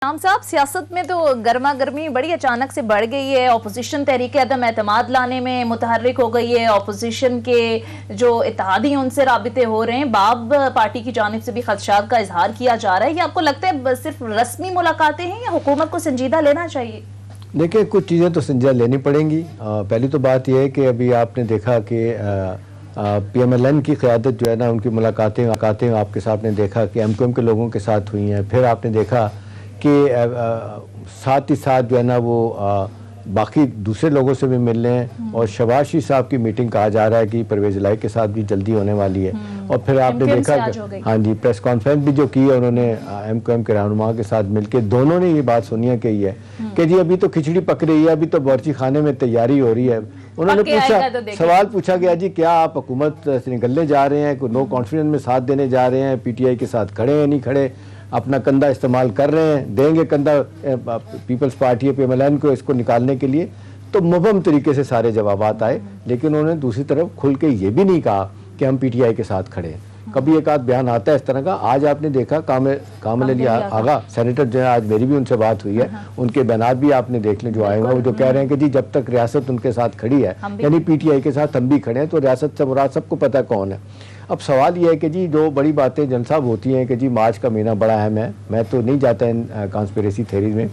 نام صاحب، سیاست میں تو گرما گرمی بڑی اچانک سے بڑھ گئی ہے. اپوزیشن تحریک عدم اعتماد لانے میں متحرک ہو گئی ہے. اپوزیشن کے جو اتحادی ہیں ان سے رابطے ہو رہے ہیں. باب پارٹی کی جانب سے بھی خدشات کا اظہار کیا جا رہا ہے. یہ آپ کو لگتا ہے صرف رسمی ملاقاتیں ہیں یا حکومت کو سنجیدہ لینا چاہیے؟ دیکھیں، کچھ چیزیں تو سنجیدہ لینی پڑیں گی. پہلی تو بات یہ ہے کہ ابھی آپ نے دیکھا کہ پی ایم ایل این کی قیادت جو ہے نا، ان کی ملاقاتیں آپ کے ساتھ نے دیکھا کہ ایم کیو ایم کے لوگوں کے ساتھ ہوئی ہیں. پھر آپ نے دیکھا کہ ساتھ ہی ساتھ جو ہے نا وہ باقی دوسرے لوگوں سے بھی مل رہے ہیں. اور شہباز شریف صاحب کی میٹنگ کہا جا رہا ہے کہ پرویز الہی کے ساتھ بھی جلدی ہونے والی ہے. اور پھر آپ نے دیکھا کہ ہاں جی، پریس کانفرنس بھی جو کی ہے انہوں نے ایم کیو ایم کے رہنما کے ساتھ مل کے، دونوں نے یہ بات سونیا کہی ہے کہ جی ابھی تو کھچڑی پک رہی ہے، ابھی تو باورچی خانے میں تیاری ہو رہی ہے. انہوں نے سوال پوچھا گیا جی کیا آپ حکومت سے نکلنے جا رہے ہیں، کوئی نو کانفیڈنس میں ساتھ دینے جا رہے ہیں، پی ٹی آئی کے ساتھ کھڑے ہیں نہیں کھڑے، اپنا کندھا استعمال کر رہے ہیں، دیں گے کندھا Peoples Party P M L N کو اس کو نکالنے کے لیے. تو مبہم طریقے سے سارے جوابات آئے، لیکن انہوں نے دوسری طرف کھل کے یہ بھی نہیں کہا کہ ہم پی ٹی آئی کے ساتھ کھڑے ہیں. کبھی ایک آدھ بیان آتا ہے اس طرح کا. آج آپ نے دیکھا کامل علی آغا سینیٹر جو ہے، آج میری بھی ان سے بات ہوئی ہے، ان کے بیانات بھی آپ نے دیکھ لیں جو آئے ہوئے ہیں. وہ جو کہہ رہے ہیں کہ جی جب تک ریاست ان کے ساتھ کھڑی ہے، یعنی پی ٹی آئی کے ساتھ ہم بھی کھڑے ہیں، تو ریاست سے مراد سب کو پتہ کون ہے. اب سوال یہ ہے کہ جی جو بڑی باتیں جن صاحب ہوتی ہیں کہ جی مارچ کا مہینہ بڑا اہم ہے. میں تو نہیں جاتا ان کانسپیریسی تھیریز میں.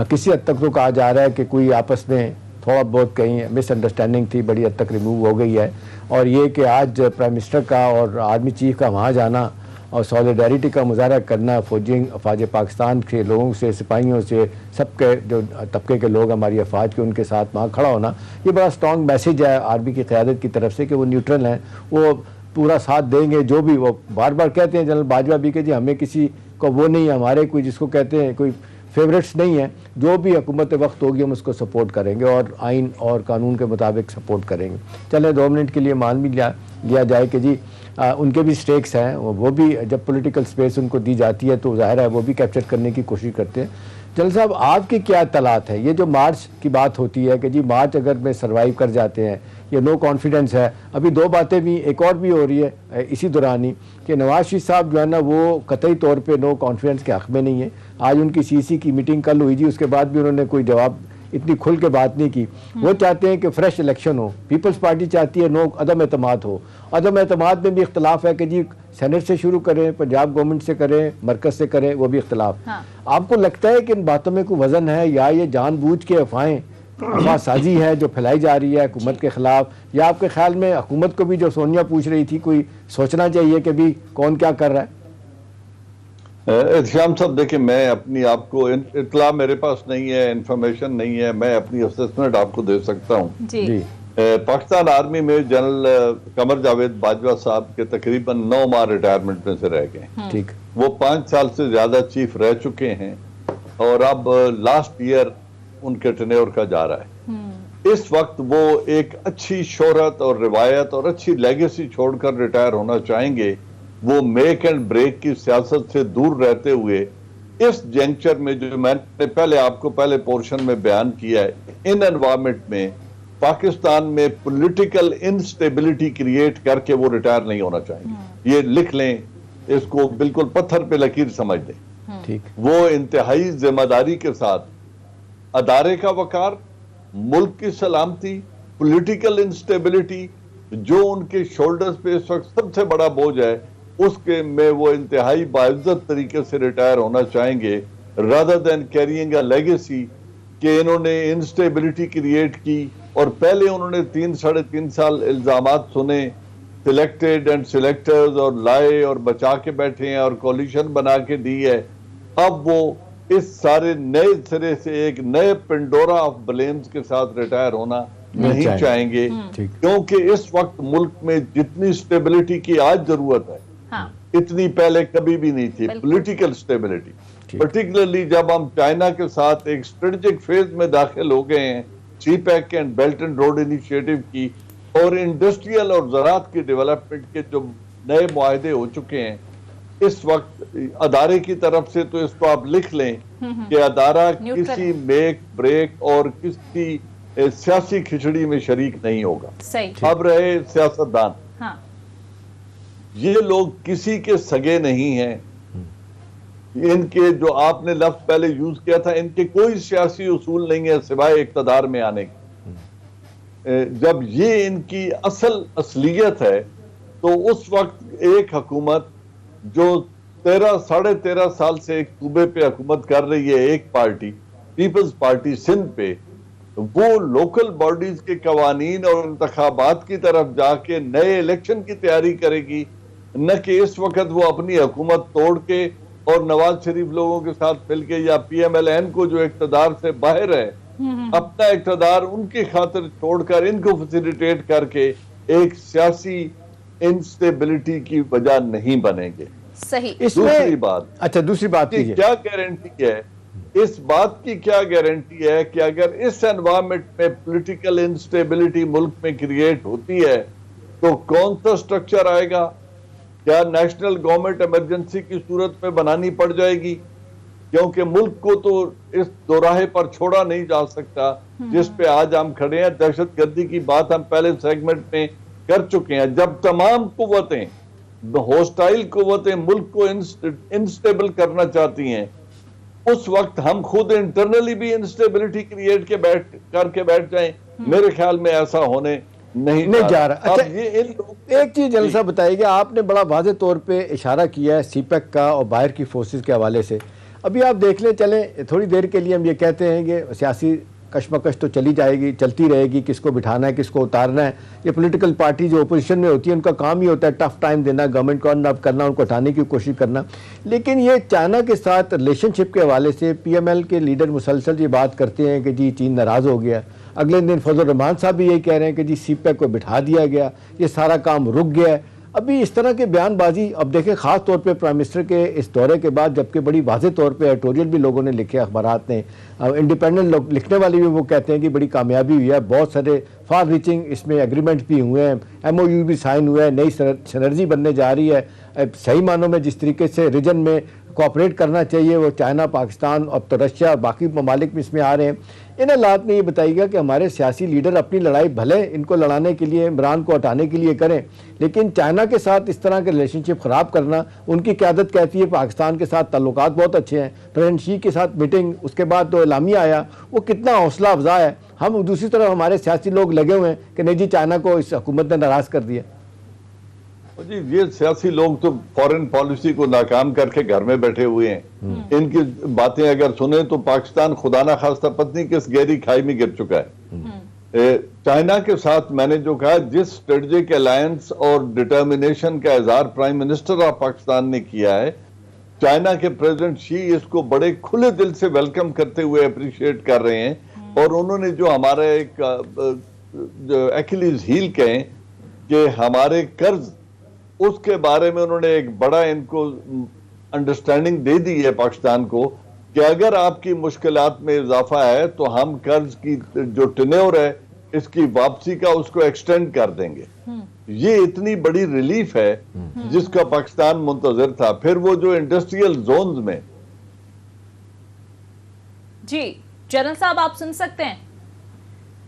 کسی حد تک تو کہا جا رہا ہے کہ کوئی آپس میں تھوڑا بہت کہیں مس انڈرسٹینڈنگ تھی، بڑی حد تک ریموو ہو گئی ہے. اور یہ کہ آج پرائم منسٹر کا اور آرمی چیف کا وہاں جانا اور سالیڈیرٹی کا مظاہرہ کرنا افواج پاکستان کے لوگوں سے، سپاہیوں سے، سب کے جو طبقے کے لوگ ہماری افواج کے، ان کے ساتھ وہاں کھڑا ہونا، یہ بڑا اسٹرانگ میسیج ہے آرمی کی قیادت کی طرف سے کہ وہ نیوٹرل ہیں، وہ پورا ساتھ دیں گے. جو بھی وہ بار بار کہتے ہیں جنرل باجوہ بھی کہ جی ہمیں کسی کو وہ نہیں ہے، ہمارے کوئی جس کو کہتے ہیں کوئی فیوریٹس نہیں ہیں، جو بھی حکومت وقت ہوگی ہم اس کو سپورٹ کریں گے اور آئین اور قانون کے مطابق سپورٹ کریں گے. چلیں 2 منٹ کے لیے مان بھی لیا جائے کہ جی ان کے بھی سٹیکس ہیں، وہ بھی جب پولیٹیکل سپیس ان کو دی جاتی ہے تو ظاہر ہے وہ بھی کیپچر کرنے کی کوشش کرتے ہیں. جنرل صاحب، آپ کی کیا اطلاعات ہے؟ یہ جو مارچ کی بات ہوتی ہے کہ جی مارچ اگر میں سروائیو کر جاتے ہیں، یہ نو کانفیڈنس ہے. ابھی 2 باتیں بھی ایک اور بھی ہو رہی ہے اسی دوران ہی کہ نواز شریف صاحب جو ہے نا وہ قطعی طور پہ نو کانفیڈنس کے حق میں نہیں ہے. آج ان کی سی سی کی میٹنگ کل ہوئی جی، اس کے بعد بھی انہوں نے کوئی جواب اتنی کھل کے بات نہیں کی. وہ چاہتے ہیں کہ فریش الیکشن ہو. پیپلز پارٹی چاہتی ہے عدم اعتماد ہو. عدم اعتماد میں بھی اختلاف ہے کہ جی سینٹ سے شروع کریں، پنجاب گورنمنٹ سے کریں، مرکز سے کریں، وہ بھی اختلاف. آپ کو لگتا ہے کہ ان باتوں میں کوئی وزن ہے، یا یہ جان بوجھ کے افواہ سازی ہے جو پھیلائی جا رہی ہے حکومت کے خلاف؟ یا آپ کے خیال میں حکومت کو بھی جو سونیا پوچھ رہی تھی کوئی سوچنا چاہیے کہ بھی کون کیا کر رہا ہے؟ احتشام صاحب دیکھیں، میں اپنی آپ کو اطلاع میرے پاس نہیں ہے، انفارمیشن نہیں ہے، میں اپنی اسسمنٹ آپ کو دے سکتا ہوں. جی. پاکستان آرمی میں جنرل قمر جاوید باجوہ صاحب کے تقریباً 9 ماہ ریٹائرمنٹ میں سے رہ گئے. ٹھیک. وہ 5 سال سے زیادہ چیف رہ چکے ہیں اور اب لاسٹ ایئر ان کے ٹینیور کا جا رہا ہے. اس وقت وہ ایک اچھی شہرت اور روایت اور اچھی لیگیسی چھوڑ کر ریٹائر ہونا چاہیں گے. وہ میک اینڈ بریک کی سیاست سے دور رہتے ہوئے اس جنکچر میں، جو میں نے پہلے آپ کو پہلے پورشن میں بیان کیا ہے، ان انوائرمنٹ میں پاکستان میں پولیٹیکل انسٹیبلٹی کریٹ کر کے وہ ریٹائر نہیں ہونا چاہیں گے. یہ لکھ لیں، اس کو بالکل پتھر پہ لکیر سمجھ لیں. وہ انتہائی ذمہ داری کے ساتھ ادارے کا وقار، ملک کی سلامتی، پولیٹیکل انسٹیبلٹی جو ان کے شولڈرز پہ اس وقت سب سے بڑا بوجھ ہے، اس کے میں وہ انتہائی باعزت طریقے سے ریٹائر ہونا چاہیں گے rather than carrying a legacy کہ انہوں نے انسٹیبلٹی کریٹ کی. اور پہلے انہوں نے 3-3.5 سال الزامات سنے، سلیکٹڈ اینڈ سلیکٹرز، اور لائے اور بچا کے بیٹھے ہیں اور کولیشن بنا کے دی ہے. اب وہ اس سارے نئے سرے سے ایک نئے پنڈورا آف بلیمز کے ساتھ ریٹائر ہونا نہیں چاہیں گے، کیونکہ اس وقت ملک میں جتنی سٹیبلٹی کی آج ضرورت ہے اتنی پہلے کبھی بھی نہیں تھی. پولیٹیکل سٹیبلٹی، پرٹیکولرلی جب ہم چائنا کے ساتھ ایک اسٹریٹجک فیز میں داخل ہو گئے ہیں، CPEC and belt and road initiative کی، اور انڈسٹریل اور زراعت کی ڈیولپمنٹ کے جو نئے معاہدے ہو چکے ہیں. اس وقت ادارے کی طرف سے تو اس کو آپ لکھ لیں کہ ادارہ کسی میک بریک اور کسی سیاسی کھچڑی میں شریک نہیں ہوگا. اب رہے سیاستدان، یہ لوگ کسی کے سگے نہیں ہیں. ان کے جو آپ نے لفظ پہلے یوز کیا تھا، ان کے کوئی سیاسی اصول نہیں ہے سوائے اقتدار میں آنے کے۔ جب یہ ان کی اصلیت ہے تو اس وقت ایک حکومت جو 13 سال سے ایک صوبے پہ حکومت کر رہی ہے، ایک پارٹی پیپلز پارٹی سندھ پہ، وہ لوکل باڈیز کے قوانین اور انتخابات کی طرف جا کے نئے الیکشن کی تیاری کرے گی، نہ کہ اس وقت وہ اپنی حکومت توڑ کے اور نواز شریف لوگوں کے ساتھ مل کے یا پی ایم ایل این کو جو اقتدار سے باہر ہے اپنا اقتدار ان کی خاطر چھوڑ کر ان کو فیسیلیٹیٹ کر کے ایک سیاسی انسٹیبلٹی کی وجہ نہیں بنیں گے۔ صحیح۔ دوسری بات، اچھا دوسری بات کی کیا گارنٹی ہے، اس بات کی کیا گارنٹی ہے کہ اگر اس انوائرمنٹ میں پولیٹیکل انسٹیبلٹی ملک میں کریٹ ہوتی ہے تو کون سا سٹرکچر آئے گا؟ کیا نیشنل گورنمنٹ ایمرجنسی کی صورت میں بنانی پڑ جائے گی؟ کیونکہ ملک کو تو اس دوراہے پر چھوڑا نہیں جا سکتا جس پہ آج ہم کھڑے ہیں۔ دہشت گردی کی بات ہم پہلے سیگمنٹ میں کر چکے ہیں۔ جب تمام قوتیں، ہوسٹائل قوتیں ملک کو انسٹیبل کرنا چاہتی ہیں، اس وقت ہم خود انٹرنلی بھی انسٹیبلٹی کریٹ کر کے بیٹھ جائیں، میرے خیال میں ایسا ہونے نہیں جا رہا۔ اچھا ایک چیز جنرل صاحب بتائیے کہ آپ نے بڑا واضح طور پہ اشارہ کیا ہے سی پیک کا اور باہر کی فورسز کے حوالے سے۔ ابھی آپ دیکھ لیں، چلیں تھوڑی دیر کے لیے ہم یہ کہتے ہیں کہ سیاسی کشمکش تو چلتی رہے گی، کس کو بٹھانا ہے کس کو اتارنا ہے۔ یہ پولیٹیکل پارٹی جو اپوزیشن میں ہوتی ہے ان کا کام ہی ہوتا ہے ٹف ٹائم دینا، گورنمنٹ کو اپ کرنا، ان کو ہٹانے کی کوشش کرنا۔ لیکن یہ چائنا کے ساتھ ریلیشن شپ کے حوالے سے پی ایم ایل کے لیڈر مسلسل یہ بات کرتے ہیں کہ جی چین ناراض ہو گیا۔ اگلے دن فضل الرحمان صاحب بھی یہی کہہ رہے ہیں کہ جی سی پیک کو بٹھا دیا گیا، یہ سارا کام رک گیا ہے۔ ابھی اس طرح کے بیان بازی اب دیکھیں خاص طور پہ پرائم منسٹر کے اس دورے کے بعد، جبکہ بڑی واضح طور پہ ایڈیٹوریل بھی لوگوں نے لکھے، اخبارات نے، انڈیپینڈنٹ لوگ لکھنے والے بھی وہ کہتے ہیں کہ بڑی کامیابی ہوئی ہے، بہت سارے فار ریچنگ اس میں ایگریمنٹ بھی ہوئے ہیں، ایم او یو بھی سائن ہوا ہے، نئی سنرجی بننے جا رہی ہے۔ صحیح معنوں میں جس طریقے سے ریجن میں کوآپریٹ کرنا چاہیے وہ چائنا، پاکستان، اب تو رشیا، باقی ممالک بھی اس میں آ رہے ہیں۔ ان حالات میں یہ بتائیے گا کہ ہمارے سیاسی لیڈر اپنی لڑائی بھلے ان کو لڑانے کے لیے، عمران کو ہٹانے کے لیے کریں، لیکن چائنا کے ساتھ اس طرح کے ریلیشن شپ خراب کرنا، ان کی قیادت کہتی ہے پاکستان کے ساتھ تعلقات بہت اچھے ہیں، پریزیڈنٹ شی کے ساتھ میٹنگ، اس کے بعد تو اعلامیہ آیا، وہ کتنا حوصلہ افزا ہے۔ ہم دوسری طرف ہمارے سیاسی لوگ لگے ہوئے ہیں کہ نہیں جی چائنا کو اس حکومت نے ناراض کر دیا۔ جی یہ سیاسی لوگ تو فورن پالیسی کو ناکام کر کے گھر میں بیٹھے ہوئے ہیں، ان کی باتیں اگر سنیں تو پاکستان خدا نہ خواستہ پتہ نہیں کس گہری کھائی میں گر چکا ہے۔ چائنا کے ساتھ میں نے جو کہا، جس اسٹریٹجک الائنس اور ڈٹرمنیشن کا اظہار پرائم منسٹر آف پاکستان نے کیا ہے، چائنا کے پریزیڈنٹ شی اس کو بڑے کھلے دل سے ویلکم کرتے ہوئے اپریشیٹ کر رہے ہیں، اور انہوں نے جو ہمارا ایک ایکلیز ہیل کہیں کہ ہمارے قرض، اس کے بارے میں انہوں نے ایک بڑا ان کو انڈرسٹینڈنگ دے دی ہے پاکستان کو کہ اگر آپ کی مشکلات میں اضافہ ہے تو ہم قرض کی جو ٹینیور ہے اس کی واپسی کا اس کو ایکسٹینڈ کر دیں گے۔ یہ اتنی بڑی ریلیف ہے جس کا پاکستان منتظر تھا۔ پھر وہ جو انڈسٹریل زونز میں، جی جنرل صاحب آپ سن سکتے ہیں؟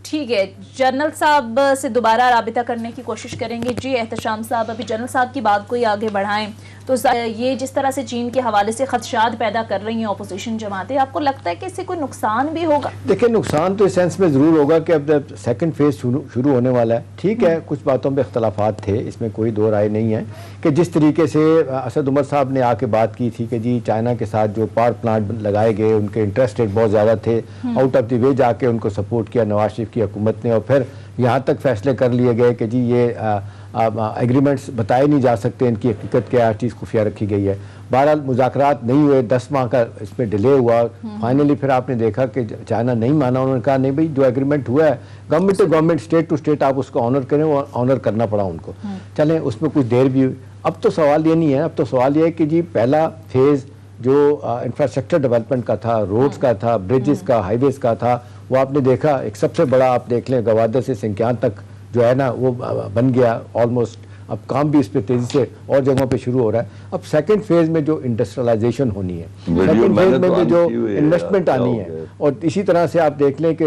ٹھیک ہے، جنرل صاحب سے دوبارہ رابطہ کرنے کی کوشش کریں گے۔ جی احتشام صاحب، ابھی جنرل صاحب کی بات کو ہی آگے بڑھائیں تو یہ جس طرح سے چین کے حوالے سے خدشات پیدا کر رہی ہیں اپوزیشن جماعتیں، آپ کو لگتا ہے کہ اس سے کوئی نقصان بھی ہوگا؟ دیکھیں نقصان تو اس سینس میں ضرور ہوگا کہ اب سیکنڈ فیز شروع ہونے والا ہے۔ ٹھیک ہے کچھ باتوں پہ اختلافات تھے، اس میں کوئی دو رائے نہیں ہے کہ جس طریقے سے اسد عمر صاحب نے آ کے بات کی تھی کہ جی چائنا کے ساتھ جو پاور پلانٹ لگائے گئے ان کے انٹرسٹ ریٹ بہت زیادہ تھے، آؤٹ آف دی وے جا کے ان کو سپورٹ کیا نواز شریف کی حکومت نے، اور پھر یہاں تک فیصلے کر لیے گئے کہ جی یہ ایگریمنٹس بتائے نہیں جا سکتے، ان کی حقیقت کیا چیز خفیہ رکھی گئی ہے۔ بہرحال مذاکرات نہیں ہوئے، 10 ماہ کا اس میں ڈیلے ہوا، فائنلی پھر آپ نے دیکھا کہ چائنا نہیں مانا، انہوں نے کہا نہیں بھائی جو ایگریمنٹ ہوا ہے government to government, state to state آپ اس کو آنر کریں، وہ آنر کرنا پڑا ان کو۔ چلیں اس میں کچھ دیر بھی ہوئی۔ اب تو سوال یہ نہیں ہے، اب تو سوال یہ ہے کہ جی پہلا فیز جو انفراسٹرکچر ڈیولپمنٹ کا تھا، روڈز کا تھا، بریجز کا، ہائی ویز کا تھا، وہ آپ نے دیکھا ایک سب سے بڑا، آپ دیکھ لیں گوادر سے سنکیان تک جو ہے نا وہ بن گیا آلموسٹ۔ اب کام بھی اس پہ تیزی سے اور جگہوں پہ شروع ہو رہا ہے۔ اب سیکنڈ فیز میں جو انڈسٹریلائزیشن ہونی ہے، سیکنڈ فیز میں جو انویسٹمنٹ آنی ہے، اور اسی طرح سے آپ دیکھ لیں کہ